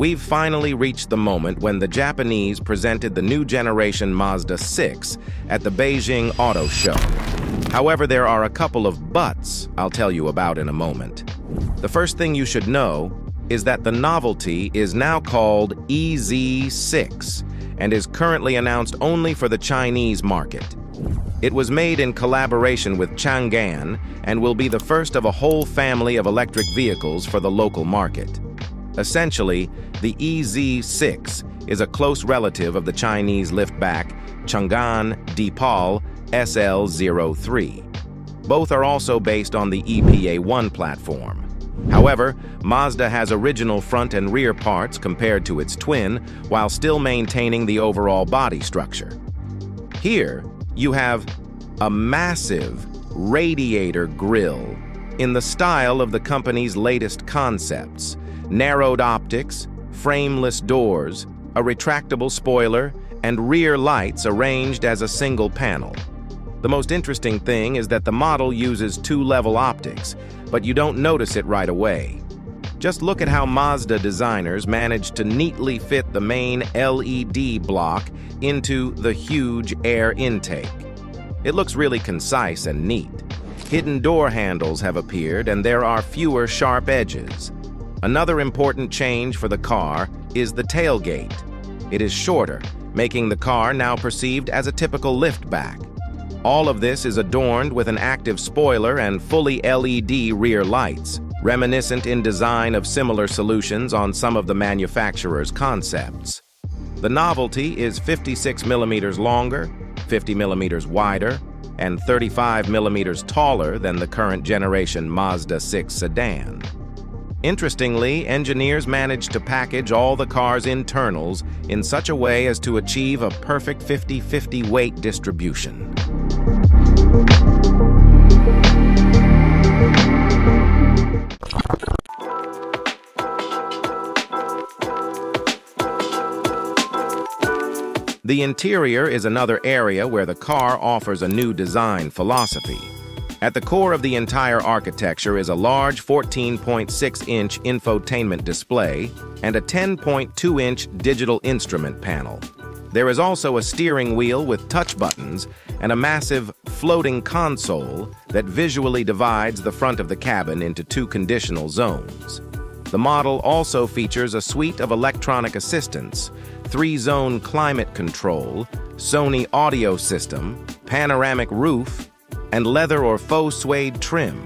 We've finally reached the moment when the Japanese presented the new generation Mazda 6 at the Beijing Auto Show. However, there are a couple of buts I'll tell you about in a moment. The first thing you should know is that the novelty is now called EZ6 and is currently announced only for the Chinese market. It was made in collaboration with Changan and will be the first of a whole family of electric vehicles for the local market. Essentially, the EZ6 is a close relative of the Chinese liftback Changan Deepal SL03. Both are also based on the EPA-1 platform. However, Mazda has original front and rear parts compared to its twin, while still maintaining the overall body structure. Here, you have a massive radiator grille in the style of the company's latest concepts: narrowed optics, frameless doors, a retractable spoiler, and rear lights arranged as a single panel. The most interesting thing is that the model uses two-level optics, but you don't notice it right away. Just look at how Mazda designers managed to neatly fit the main LED block into the huge air intake. It looks really concise and neat. Hidden door handles have appeared, and there are fewer sharp edges. Another important change for the car is the tailgate. It is shorter, making the car now perceived as a typical liftback. All of this is adorned with an active spoiler and fully LED rear lights, reminiscent in design of similar solutions on some of the manufacturer's concepts. The novelty is 56 millimeters longer, 50 millimeters wider, and 35 millimeters taller than the current generation Mazda 6 sedan. Interestingly, engineers managed to package all the car's internals in such a way as to achieve a perfect 50-50 weight distribution. The interior is another area where the car offers a new design philosophy. At the core of the entire architecture is a large 14.6-inch infotainment display and a 10.2-inch digital instrument panel. There is also a steering wheel with touch buttons and a massive floating console that visually divides the front of the cabin into two conditional zones. The model also features a suite of electronic assistants, 3-zone climate control, Sony audio system, panoramic roof, and leather or faux suede trim.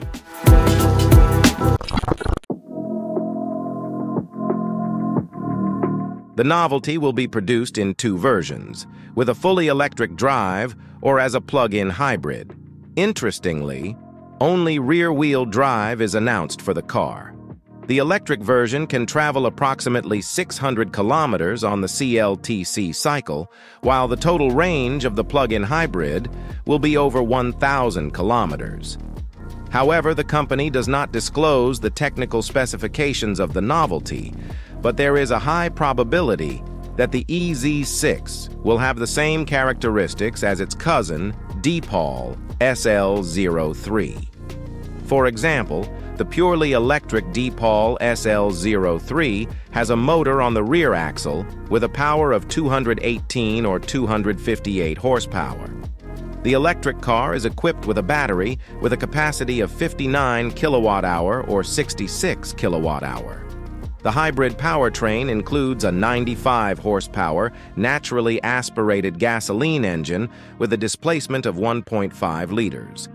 The novelty will be produced in two versions, with a fully electric drive or as a plug-in hybrid. Interestingly, only rear-wheel drive is announced for the car. The electric version can travel approximately 600 kilometers on the CLTC cycle, while the total range of the plug-in hybrid will be over 1,000 kilometers. However, the company does not disclose the technical specifications of the novelty, but there is a high probability that the EZ6 will have the same characteristics as its cousin, Deepal SL03. For example, the purely electric Deepal SL03 has a motor on the rear axle with a power of 218 or 258 horsepower. The electric car is equipped with a battery with a capacity of 59 kilowatt-hour or 66 kilowatt-hour. The hybrid powertrain includes a 95 horsepower, naturally aspirated gasoline engine with a displacement of 1.5 liters.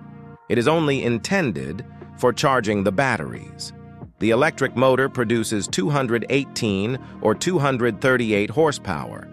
It is only intended for charging the batteries. The electric motor produces 218 or 238 horsepower.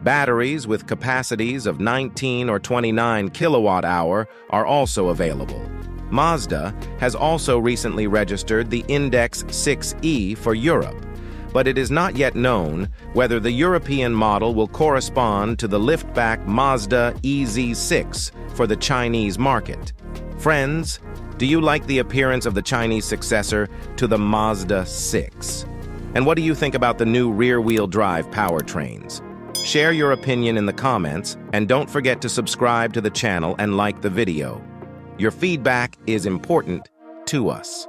Batteries with capacities of 19 or 29 kilowatt-hour are also available. Mazda has also recently registered the Index 6E for Europe, but it is not yet known whether the European model will correspond to the liftback Mazda EZ6 for the Chinese market. Friends, do you like the appearance of the Chinese successor to the Mazda 6? And what do you think about the new rear-wheel drive powertrains? Share your opinion in the comments, and don't forget to subscribe to the channel and like the video. Your feedback is important to us.